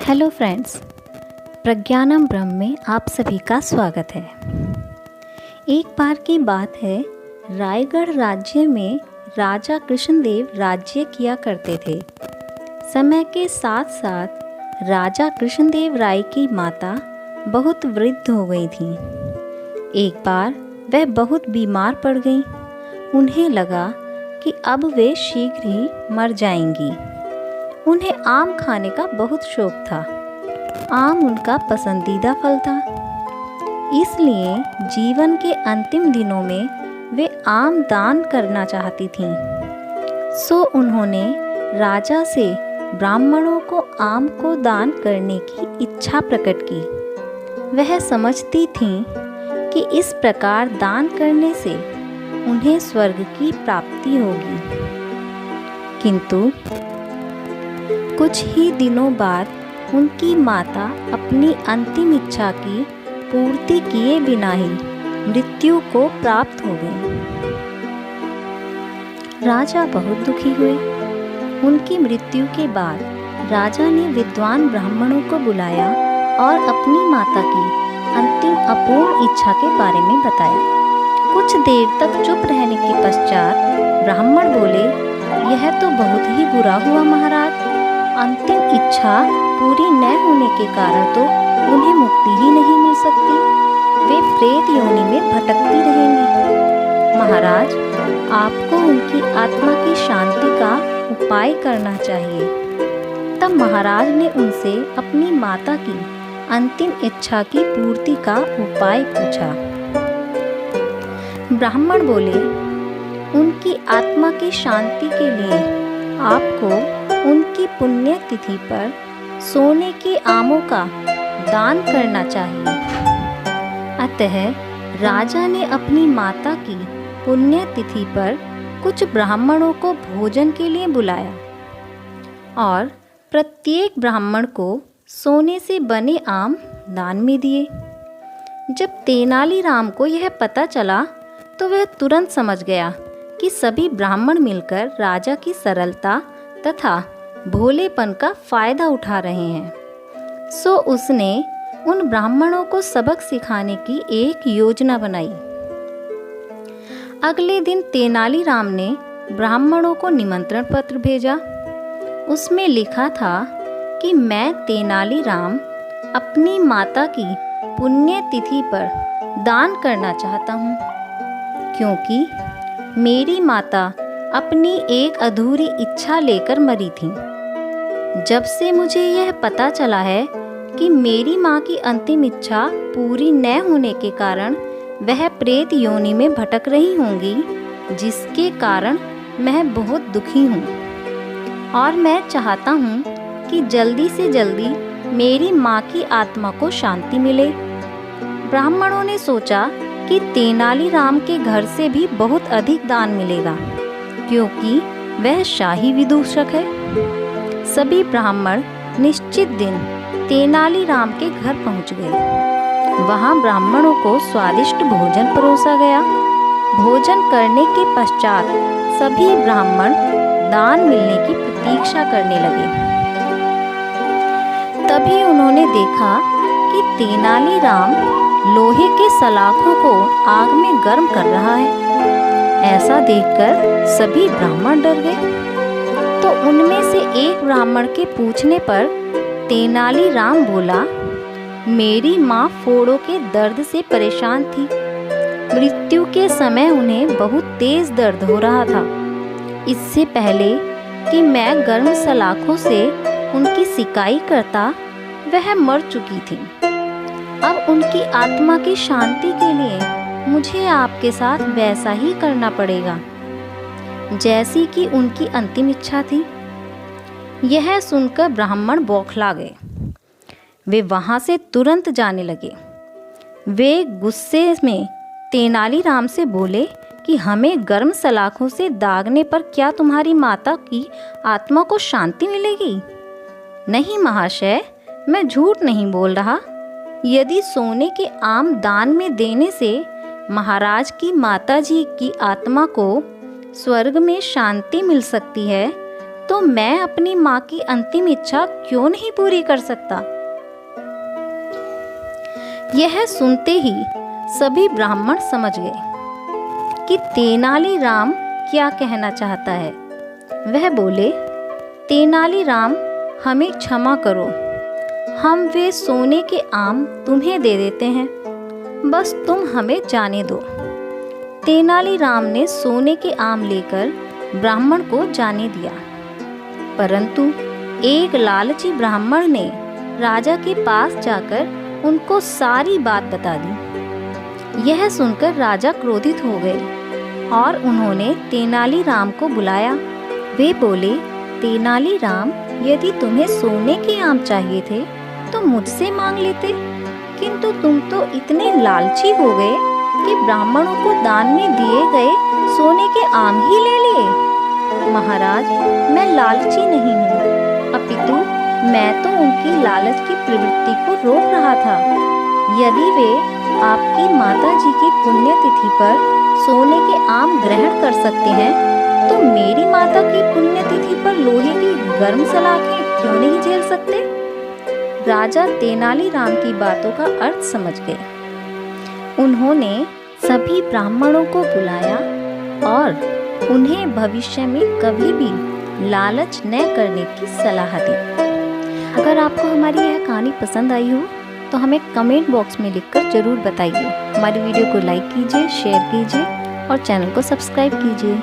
Hello friends, प्रज्ञानम ब्रह्म में आप सभी का स्वागत है। एक बार की बात है, रायगढ़ राज्य में राजा कृष्णदेव राज्य किया करते थे। समय के साथ साथ राजा कृष्णदेव राय की माता बहुत वृद्ध हो गई थी। एक बार वह बहुत बीमार पड़ गईं। उन्हें लगा कि अब वे शीघ्र ही मर जाएंगी। उन्हें आम खाने का बहुत शौक था। आम उनका पसंदीदा फल था, इसलिए जीवन के अंतिम दिनों में वे आम दान करना चाहती थीं। सो उन्होंने राजा से ब्राह्मणों को आम को दान करने की इच्छा प्रकट की। वह समझती थीं कि इस प्रकार दान करने से उन्हें स्वर्ग की प्राप्ति होगी। किंतु कुछ ही दिनों बाद उनकी माता अपनी अंतिम इच्छा की पूर्ति किए बिना ही मृत्यु को प्राप्त हो गई। राजा बहुत दुखी हुए। उनकी मृत्यु के बाद राजा ने विद्वान ब्राह्मणों को बुलाया और अपनी माता की अंतिम अपूर्ण इच्छा के बारे में बताया। कुछ देर तक चुप रहने के पश्चात ब्राह्मण बोले, यह तो बहुत ही बुरा हुआ महाराज। अंतिम इच्छा पूरी न होने के कारण तो उन्हें मुक्ति ही नहीं मिल सकती। वे प्रेत योनि में भटकती रहेंगी। महाराज, आपको उनकी आत्मा की शांति का उपाय करना चाहिए। तब महाराज ने उनसे अपनी माता की अंतिम इच्छा की पूर्ति का उपाय पूछा। ब्राह्मण बोले, उनकी आत्मा की शांति के लिए आपको उनकी पुण्य तिथि पर सोने के आमों का दान करना चाहिए। अतः राजा ने अपनी माता की पुण्य तिथि पर कुछ ब्राह्मणों को भोजन के लिए बुलाया और प्रत्येक ब्राह्मण को सोने से बने आम दान में दिए। जब तेनालीराम को यह पता चला तो वह तुरंत समझ गया कि सभी ब्राह्मण मिलकर राजा की सरलता तथा भोलेपन का फायदा उठा रहे हैं। सो उसने उन ब्राह्मणों को सबक सिखाने की एक योजना बनाई। अगले दिन तेनालीराम ने ब्राह्मणों को निमंत्रण पत्र भेजा। उसमें लिखा था कि मैं तेनालीराम अपनी माता की पुण्य तिथि पर दान करना चाहता हूँ, क्योंकि मेरी माता अपनी एक अधूरी इच्छा लेकर मरी थी। जब से मुझे यह पता चला है कि मेरी माँ की अंतिम इच्छा पूरी न होने के कारण वह प्रेत योनि में भटक रही होंगी, जिसके कारण मैं बहुत दुखी हूँ और मैं चाहता हूँ कि जल्दी से जल्दी मेरी माँ की आत्मा को शांति मिले। ब्राह्मणों ने सोचा कि तेनालीराम के घर से भी बहुत अधिक दान मिलेगा, क्योंकि वह शाही विदूषक है। सभी ब्राह्मण निश्चित दिन तेनालीराम के घर पहुंच गए। वहां ब्राह्मणों को स्वादिष्ट भोजन परोसा गया। भोजन करने के पश्चात सभी ब्राह्मण दान मिलने की प्रतीक्षा करने लगे। तभी उन्होंने देखा कि तेनालीराम लोहे के सलाखों को आग में गर्म कर रहा है। ऐसा देखकर सभी ब्राह्मण डर गए। तो उनमें से एक ब्राह्मण के पूछने पर तेनालीराम बोला, मेरी माँ फोड़ों के दर्द से परेशान थी। मृत्यु के समय उन्हें बहुत तेज दर्द हो रहा था। इससे पहले कि मैं गर्म सलाखों से उनकी सिकाई करता, वह मर चुकी थी। अब उनकी आत्मा की शांति के लिए मुझे आपके साथ वैसा ही करना पड़ेगा जैसी कि उनकी अंतिम इच्छा थी। यह सुनकर ब्राह्मण बौखला गए। वे वहां से तुरंत जाने लगे। वे गुस्से में तेनालीराम से बोले कि हमें गर्म सलाखों से दागने पर क्या तुम्हारी माता की आत्मा को शांति मिलेगी? नहीं महाशय, मैं झूठ नहीं बोल रहा। यदि सोने के आम दान में देने से महाराज की माताजी की आत्मा को स्वर्ग में शांति मिल सकती है, तो मैं अपनी माँ की अंतिम इच्छा क्यों नहीं पूरी कर सकता? यह सुनते ही सभी ब्राह्मण समझ गए कि तेनालीराम क्या कहना चाहता है। वह बोले, तेनालीराम, हमें क्षमा करो, हम वे सोने के आम तुम्हें दे देते हैं, बस तुम हमें जाने दो। तेनालीराम ने सोने के आम लेकर ब्राह्मण को जाने दिया, परंतु एक लालची ब्राह्मण ने राजा के पास जाकर उनको सारी बात बता दी। यह सुनकर राजा क्रोधित हो गए और उन्होंने तेनालीराम को बुलाया। वे बोले, तेनालीराम, यदि तुम्हें सोने के आम चाहिए थे तो मुझसे मांग लेते, किंतु तुम तो इतने लालची हो गए कि ब्राह्मणों को दान में दिए गए सोने के आम ही ले लिए। महाराज, मैं लालची नहीं हूँ, अपितु मैं तो उनकी लालच की प्रवृत्ति को रोक रहा था। यदि वे आपकी माता जी की पुण्यतिथि पर सोने के आम ग्रहण कर सकते हैं, तो मेरी माता की पुण्यतिथि पर लोहे की गर्म सलाखें क्यों नहीं झेल सकते? राजा तेनालीराम की बातों का अर्थ समझ गए। उन्होंने सभी ब्राह्मणों को बुलाया और उन्हें भविष्य में कभी भी लालच न करने की सलाह दी। अगर आपको हमारी यह कहानी पसंद आई हो तो हमें कमेंट बॉक्स में लिखकर ज़रूर बताइए। हमारी वीडियो को लाइक कीजिए, शेयर कीजिए और चैनल को सब्सक्राइब कीजिए।